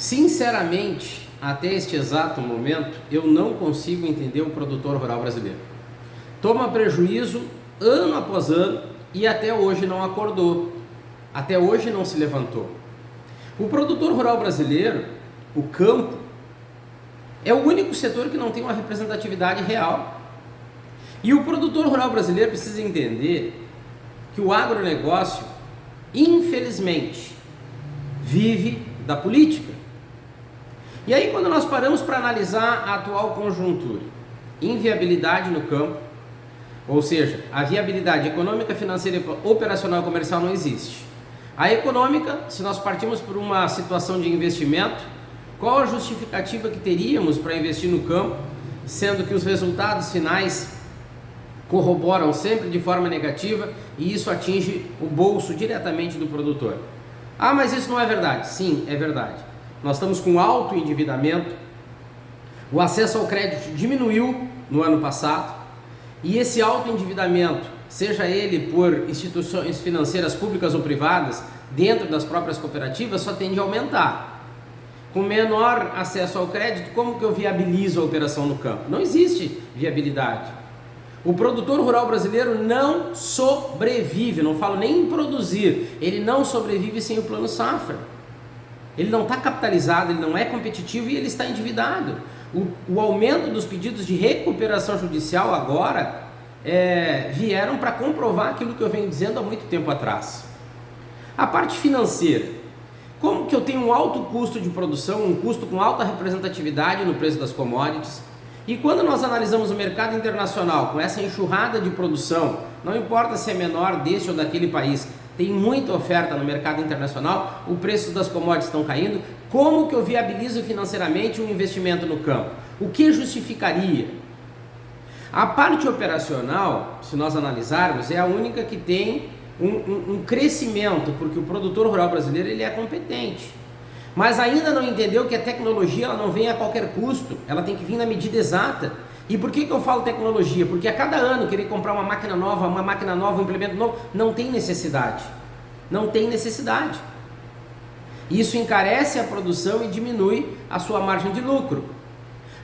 Sinceramente, até este exato momento, eu não consigo entender o produtor rural brasileiro. Toma prejuízo ano após ano e até hoje não acordou, até hoje não se levantou. O produtor rural brasileiro, o campo, é o único setor que não tem uma representatividade real. E o produtor rural brasileiro precisa entender que o agronegócio, infelizmente, vive da política. E aí, quando nós paramos para analisar a atual conjuntura, inviabilidade no campo, ou seja, a viabilidade econômica, financeira, operacional e comercial não existe. A econômica, se nós partimos por uma situação de investimento, qual a justificativa que teríamos para investir no campo, sendo que os resultados finais corroboram sempre de forma negativa e isso atinge o bolso diretamente do produtor? Ah, mas isso não é verdade. Sim, é verdade. Nós estamos com alto endividamento, o acesso ao crédito diminuiu no ano passado e esse alto endividamento, seja ele por instituições financeiras públicas ou privadas, dentro das próprias cooperativas, só tende a aumentar. Com menor acesso ao crédito, como que eu viabilizo a operação no campo? Não existe viabilidade. O produtor rural brasileiro não sobrevive, não falo nem em produzir, ele não sobrevive sem o plano safra. Ele não está capitalizado, ele não é competitivo e ele está endividado. O aumento dos pedidos de recuperação judicial agora vieram para comprovar aquilo que eu venho dizendo há muito tempo atrás. A parte financeira, como que eu tenho um alto custo de produção, um custo com alta representatividade no preço das commodities, e quando nós analisamos o mercado internacional com essa enxurrada de produção, não importa se é menor desse ou daquele país, tem muita oferta no mercado internacional, o preço das commodities estão caindo, como que eu viabilizo financeiramente um investimento no campo? O que justificaria? A parte operacional, se nós analisarmos, é a única que tem um crescimento, porque o produtor rural brasileiro ele é competente, mas ainda não entendeu que a tecnologia ela não vem a qualquer custo, ela tem que vir na medida exata. E por que eu falo tecnologia? Porque a cada ano querer comprar uma máquina nova, um implemento novo, não tem necessidade. Não tem necessidade. Isso encarece a produção e diminui a sua margem de lucro.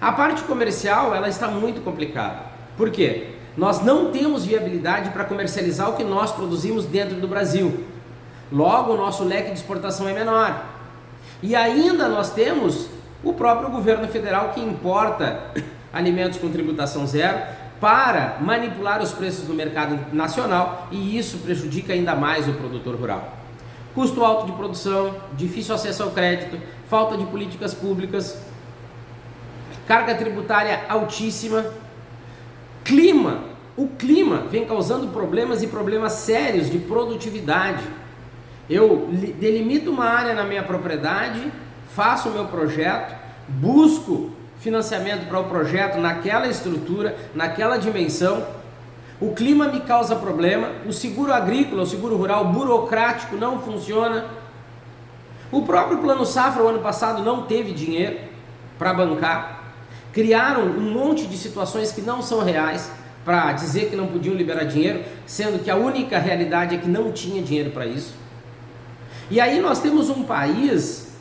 A parte comercial ela está muito complicada. Por quê? Nós não temos viabilidade para comercializar o que nós produzimos dentro do Brasil. Logo, o nosso leque de exportação é menor. E ainda nós temos o próprio governo federal que importa alimentos com tributação zero para manipular os preços no mercado nacional e isso prejudica ainda mais o produtor rural. Custo alto de produção, difícil acesso ao crédito, falta de políticas públicas, carga tributária altíssima, o clima vem causando problemas e problemas sérios de produtividade. Eu delimito uma área na minha propriedade, faço o meu projeto, busco financiamento para o projeto naquela estrutura, naquela dimensão, o clima me causa problema, o seguro agrícola, o seguro rural burocrático não funciona, o próprio plano safra o ano passado não teve dinheiro para bancar, criaram um monte de situações que não são reais para dizer que não podiam liberar dinheiro, sendo que a única realidade é que não tinha dinheiro para isso. E aí nós temos um país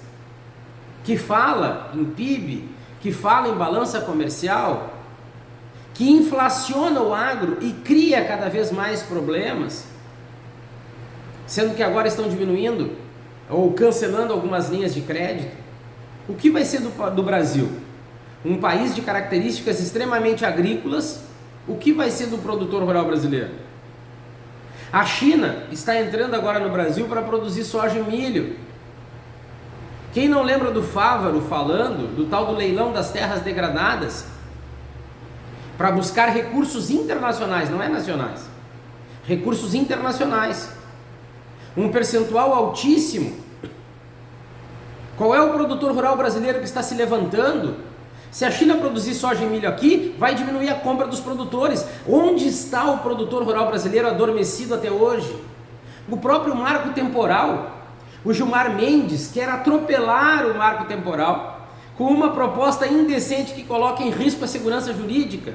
que fala em PIB, que fala em balança comercial, que inflaciona o agro e cria cada vez mais problemas, sendo que agora estão diminuindo ou cancelando algumas linhas de crédito. O que vai ser do Brasil? Um país de características extremamente agrícolas, o que vai ser do produtor rural brasileiro? A China está entrando agora no Brasil para produzir soja e milho. Quem não lembra do Fávaro falando do tal do leilão das terras degradadas para buscar recursos internacionais, não é nacionais, recursos internacionais, um percentual altíssimo. Qual é o produtor rural brasileiro que está se levantando? Se a China produzir soja e milho aqui, vai diminuir a compra dos produtores. Onde está o produtor rural brasileiro adormecido até hoje? O próprio marco temporal. O Gilmar Mendes quer atropelar o marco temporal com uma proposta indecente que coloca em risco a segurança jurídica.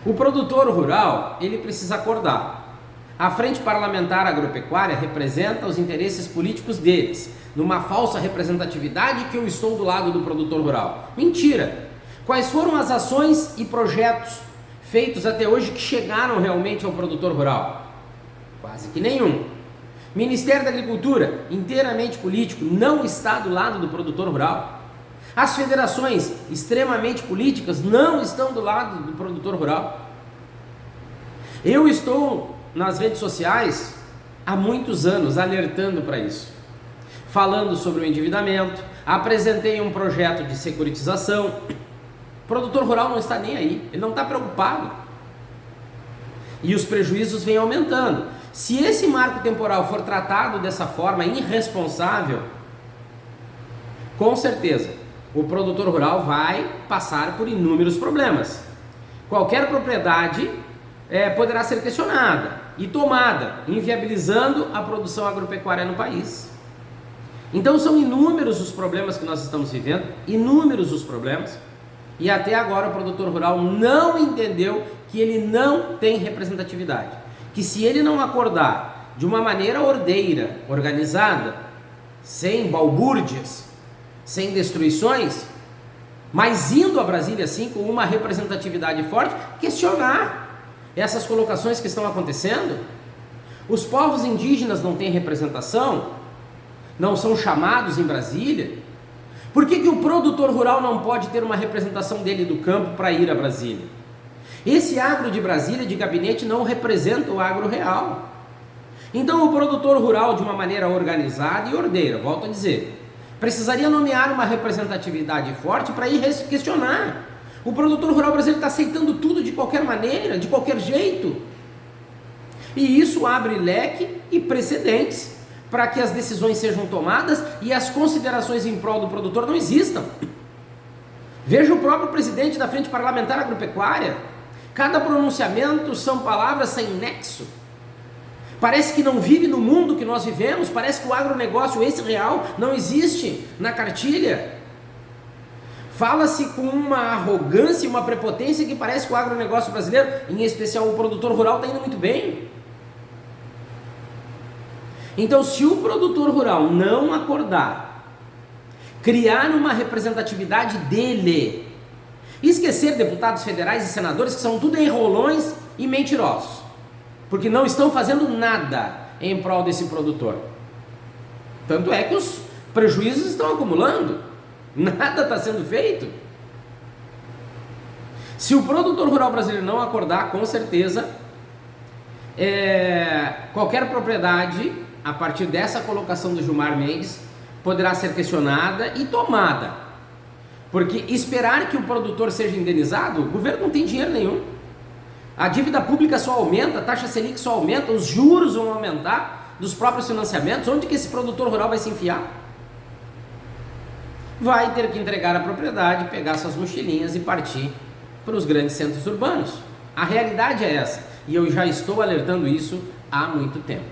O produtor rural, ele precisa acordar. A Frente Parlamentar Agropecuária representa os interesses políticos deles, numa falsa representatividade que eu estou do lado do produtor rural. Mentira! Quais foram as ações e projetos feitos até hoje que chegaram realmente ao produtor rural? Quase que nenhum. Ministério da Agricultura, inteiramente político, não está do lado do produtor rural. As federações, extremamente políticas, não estão do lado do produtor rural. Eu estou nas redes sociais há muitos anos alertando para isso, falando sobre o endividamento, apresentei um projeto de securitização. O produtor rural não está nem aí, ele não está preocupado. E os prejuízos vêm aumentando. Se esse marco temporal for tratado dessa forma irresponsável, com certeza o produtor rural vai passar por inúmeros problemas. Qualquer propriedade poderá ser questionada e tomada, inviabilizando a produção agropecuária no país. Então são inúmeros os problemas que nós estamos vivendo, inúmeros os problemas, e até agora o produtor rural não entendeu que ele não tem representatividade, que se ele não acordar de uma maneira ordeira, organizada, sem balbúrdias, sem destruições, mas indo a Brasília sim com uma representatividade forte, questionar essas colocações que estão acontecendo. Os povos indígenas não têm representação, não são chamados em Brasília. Por que o produtor rural não pode ter uma representação dele do campo para ir a Brasília? Esse agro de Brasília, de gabinete, não representa o agro real. Então o produtor rural, de uma maneira organizada e ordeira, volto a dizer, precisaria nomear uma representatividade forte para ir questionar. O produtor rural brasileiro está aceitando tudo de qualquer maneira, de qualquer jeito. E isso abre leque e precedentes para que as decisões sejam tomadas e as considerações em prol do produtor não existam. Veja o próprio presidente da Frente Parlamentar Agropecuária. Cada pronunciamento são palavras sem nexo. Parece que não vive no mundo que nós vivemos, parece que o agronegócio, esse real, não existe na cartilha. Fala-se com uma arrogância e uma prepotência que parece que o agronegócio brasileiro, em especial o produtor rural, está indo muito bem. Então, se o produtor rural não acordar, criar uma representatividade dele, esquecer deputados federais e senadores que são tudo enrolões e mentirosos, porque não estão fazendo nada em prol desse produtor. Tanto é que os prejuízos estão acumulando. Nada está sendo feito. Se o produtor rural brasileiro não acordar, com certeza, qualquer propriedade, a partir dessa colocação do Gilmar Mendes, poderá ser questionada e tomada. Porque esperar que o produtor seja indenizado, o governo não tem dinheiro nenhum. A dívida pública só aumenta, a taxa Selic só aumenta, os juros vão aumentar dos próprios financiamentos. Onde que esse produtor rural vai se enfiar? Vai ter que entregar a propriedade, pegar suas mochilinhas e partir para os grandes centros urbanos. A realidade é essa, e eu já estou alertando isso há muito tempo.